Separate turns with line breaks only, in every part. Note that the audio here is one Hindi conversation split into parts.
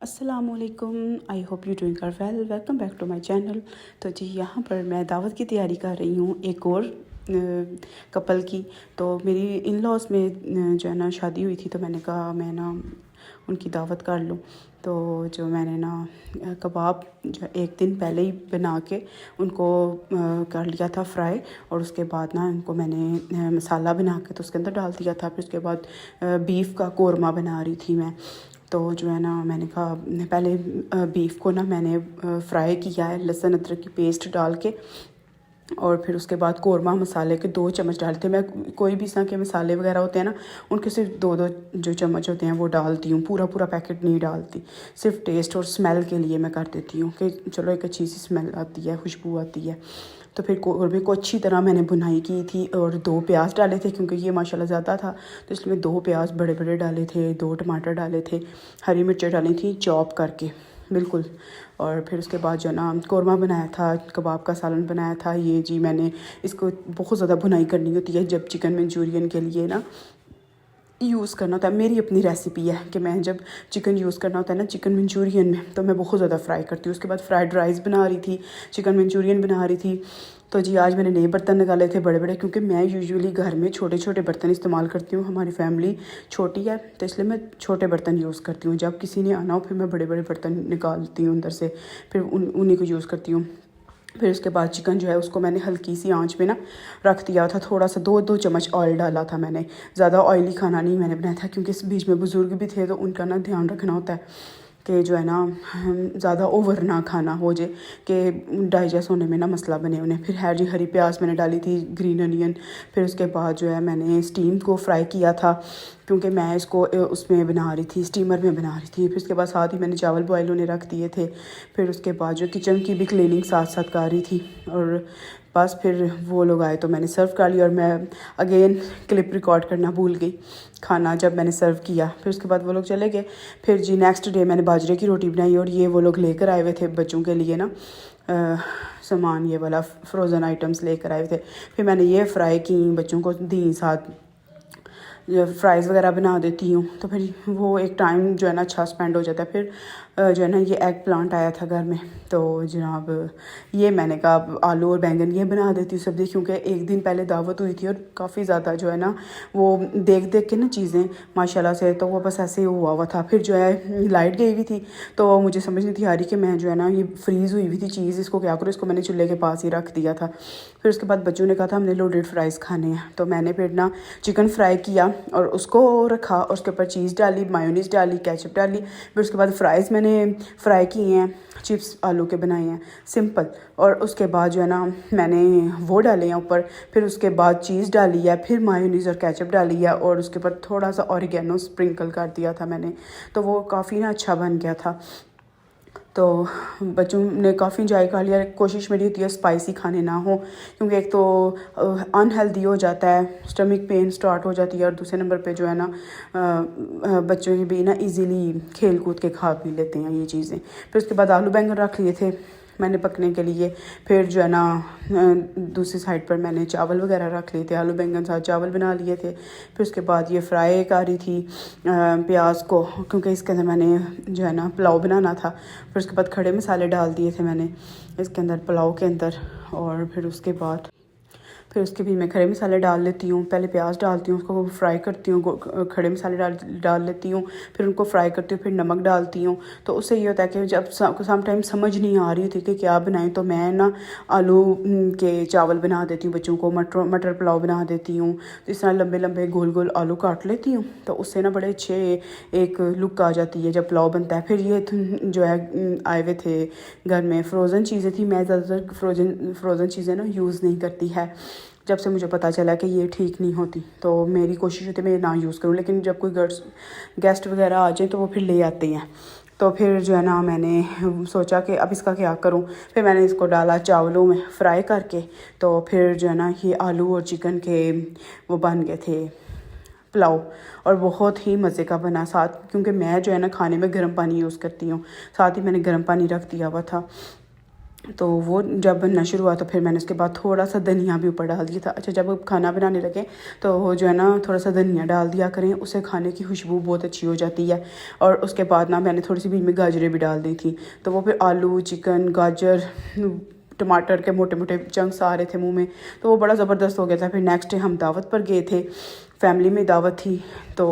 अस्सलामुअलैकुम। I hope you doing are well. Welcome back to my channel. तो जी यहाँ पर मैं दावत की तैयारी कर रही हूँ एक और कपल की। तो मेरी इन लॉज में जो है ना शादी हुई थी, तो मैंने कहा मैं ना उनकी दावत कर लूँ। तो जो मैंने ना कबाब जो एक दिन पहले ही बना के उनको कर लिया था फ्राई, और उसके बाद ना उनको मैंने मसाला बना के तो उसके अंदर डाल दिया था। फिर उसके बाद बीफ का कोरमा बना रही थी मैं। तो जो है ना मैंने कहा पहले बीफ को ना मैंने फ्राई किया है लहसुन अदरक की पेस्ट डाल के, और फिर उसके बाद कोरमा मसाले के 2 चम्मच डाले थे। मैं कोई भी इस तरह के मसाले वगैरह होते हैं ना, उनके सिर्फ 2-2 जो चम्मच होते हैं वो डालती हूँ, पूरा पूरा पैकेट नहीं डालती। सिर्फ टेस्ट और स्मेल के लिए मैं कर देती हूँ कि चलो एक अच्छी सी स्मेल आती है, खुशबू आती है। तो फिर कौरमे को अच्छी तरह मैंने भुनाई की थी, और 2 प्याज डाले थे क्योंकि ये माशाल्लाह ज़्यादा था, तो इसलिए मैं 2 प्याज बड़े बड़े डाले थे, 2 टमाटर डाले थे, हरी मिर्चें डाली थी चॉप करके बिल्कुल। और फिर उसके बाद जो ना कौरमा बनाया था, कबाब का सालन बनाया था। ये जी मैंने इसको बहुत ज़्यादा भुनाई करनी होती है जब चिकन मंचूरियन के लिए ना यूज़ करना होता है। मेरी अपनी रेसिपी है कि मैं जब चिकन यूज़ करना होता है ना चिकन मंचूरियन में, तो मैं बहुत ज़्यादा फ्राई करती हूँ। उसके बाद फ्राइड राइस बना रही थी, चिकन मंचूरियन बना रही थी। तो जी आज मैंने नए बर्तन निकाले थे बड़े बड़े, क्योंकि मैं यूजुअली घर में छोटे छोटे बर्तन इस्तेमाल करती हूँ। हमारी फैमिली छोटी है तो इसलिए मैं छोटे बर्तन यूज़ करती हूँ। जब किसी ने आना हो फिर मैं बड़े बड़े बर्तन निकालती हूँ अंदर से, फिर उन्हीं को यूज़ करती हूँ। फिर उसके बाद चिकन जो है उसको मैंने हल्की सी आंच पे ना रख दिया था। थोड़ा सा 2-2 चम्मच ऑयल डाला था मैंने। ज़्यादा ऑयली खाना नहीं मैंने बनाया था, क्योंकि इस बीच में बुज़ुर्ग भी थे तो उनका ना ध्यान रखना होता है कि जो है ना ज़्यादा ओवर ना खाना हो जाए कि डाइजेस्ट होने में ना मसला बने उन्हें। फिर हरी प्याज मैंने डाली थी, ग्रीन अनियन। फिर उसके बाद जो है मैंने स्टीम को फ्राई किया था, क्योंकि मैं इसको उसमें बना रही थी, स्टीमर में बना रही थी। फिर उसके बाद साथ ही मैंने चावल बॉयल होने रख दिए थे। फिर उसके बाद जो किचन की भी क्लीनिंग साथ साथ कर रही थी, और बस फिर वो लोग आए तो मैंने सर्व कर लिया। और मैं अगेन क्लिप रिकॉर्ड करना भूल गई खाना जब मैंने सर्व किया। फिर उसके बाद वो लोग चले गए। फिर जी नेक्स्ट डे मैंने बाजरे की रोटी बनाई, और ये वो लोग लेकर आए हुए थे बच्चों के लिए ना सामान, ये वाला फ्रोज़न आइटम्स लेकर आए हुए थे। फिर मैंने ये फ्राई की, बच्चों को दी, साथ फ्राइज़ वगैरह बना देती हूँ। तो फिर वो एक टाइम जो है ना अच्छा स्पेंड हो जाता है। फिर जो है ना ये एग प्लांट आया था घर में, तो जनाब ये मैंने कहा आलू और बैंगन ये बना देती हूँ सब्ज़ी, क्योंकि एक दिन पहले दावत हुई थी और काफ़ी ज़्यादा जो है ना वो देख देख के ना चीज़ें माशाल्लाह से, तो वो बस ऐसे ही हुआ था। फिर जो है लाइट गई हुई थी, तो मुझे समझ नहीं थी आ रही कि मैं जो है ना ये फ्रीज़ हुई हुई थी चीज़, इसको क्या करूँ। इसको मैंने चूल्हे के पास ही रख दिया था। फिर उसके बाद बच्चों ने कहा था हमने लोडेड फ्राइज़ खाने हैं, तो मैंने फिर ना चिकन फ्राई किया और उसको रखा, और उसके ऊपर चीज़ डाली, मायोनीज़ डाली, केचप डाली। फिर उसके बाद फ्राइज़ मैंने फ्राई किए हैं, चिप्स आलू के बनाए हैं सिंपल। और उसके बाद जो है ना मैंने वो डाले हैं ऊपर। फिर उसके बाद चीज़ डाली है, फिर मायोनीज़ और केचप डाली है, और उसके ऊपर थोड़ा सा ऑरिगेनो स्प्रिंकल कर दिया था मैंने। तो वो काफ़ी ना अच्छा बन गया था। तो बच्चों ने काफ़ी इंजॉय कर लिया। कोशिश मेरी होती है स्पाइसी खाने ना हो, क्योंकि एक तो अनहेल्दी हो जाता है, स्टमक पेन स्टार्ट हो जाती है, और दूसरे नंबर पे जो है ना बच्चों के भी ना इजीली खेल कूद के खा पी लेते हैं ये चीज़ें। फिर उसके बाद आलू बैंगन रख लिए थे मैंने पकने के लिए। फिर जो है ना दूसरी साइड पर मैंने चावल वगैरह रख लिए थे, आलू बैंगन साथ चावल बना लिए थे। फिर उसके बाद ये फ्राई कर रही थी प्याज को, क्योंकि इसके अंदर मैंने जो है ना पुलाव बनाना था। फिर उसके बाद खड़े मसाले डाल दिए थे मैंने इसके अंदर पुलाव के अंदर। और फिर उसके बाद फिर उसके भी मैं खड़े मसाले डाल लेती हूँ। पहले प्याज डालती हूँ, उसको फ्राई करती हूँ, खड़े मसाले डाल लेती हूँ, फिर उनको फ्राई करती हूँ, फिर नमक डालती हूँ। तो उससे ये होता है कि जब सम टाइम समझ नहीं आ रही थी कि क्या बनाएं, तो मैं ना आलू के चावल बना देती हूँ बच्चों को, मटर पुलाव बना देती हूँ। तो इस तरह लंबे लंबे गोल गोल आलू काट लेती हूँ, तो उससे ना बड़े अच्छे एक लुक आ जाती है जब पुलाव बनता है। फिर ये जो है आए हुए थे घर में, फ्रोज़न चीज़ें थी। मैं ज़्यादातर फ्रोज़न चीज़ें ना यूज़ नहीं करती है, जब से मुझे पता चला कि ये ठीक नहीं होती। तो मेरी कोशिश होती है मैं ना यूज़ करूँ, लेकिन जब कोई गेस्ट वगैरह आ जाए तो वो फिर ले आते हैं। तो फिर जो है ना मैंने सोचा कि अब इसका क्या करूँ। फिर मैंने इसको डाला चावलों में फ्राई करके। तो फिर जो है ना ये आलू और चिकन के वो बन गए थे पुलाव, और बहुत ही मज़े का बना। साथ क्योंकि मैं जो है ना खाने में गर्म पानी यूज़ करती हूँ, साथ ही मैंने गर्म पानी रख दिया हुआ था। तो वो जब बनना शुरू हुआ तो फिर मैंने उसके बाद थोड़ा सा धनिया भी ऊपर डाल दिया था। अच्छा, जब खाना बनाने लगे तो वो जो है ना थोड़ा सा धनिया डाल दिया करें, उससे खाने की खुशबू बहुत अच्छी हो जाती है। और उसके बाद ना मैंने थोड़ी सी बीच में गाजरें भी डाल दी थी। तो वो फिर आलू, चिकन, गाजर, टमाटर के मोटे मोटे चंक्स आ रहे थे मुंह में, तो वो बड़ा ज़बरदस्त हो गया था। फिर नेक्स्ट डे हम दावत पर गए थे, फैमिली में दावत थी, तो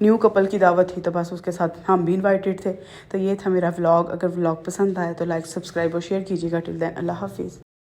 न्यू कपल की दावत थी, तो बस उसके साथ हम भी इनवाइटेड थे। तो ये था मेरा व्लॉग। अगर व्लॉग पसंद आया तो लाइक, सब्सक्राइब और शेयर कीजिएगा। टिल देन अल्लाह हाफिज़।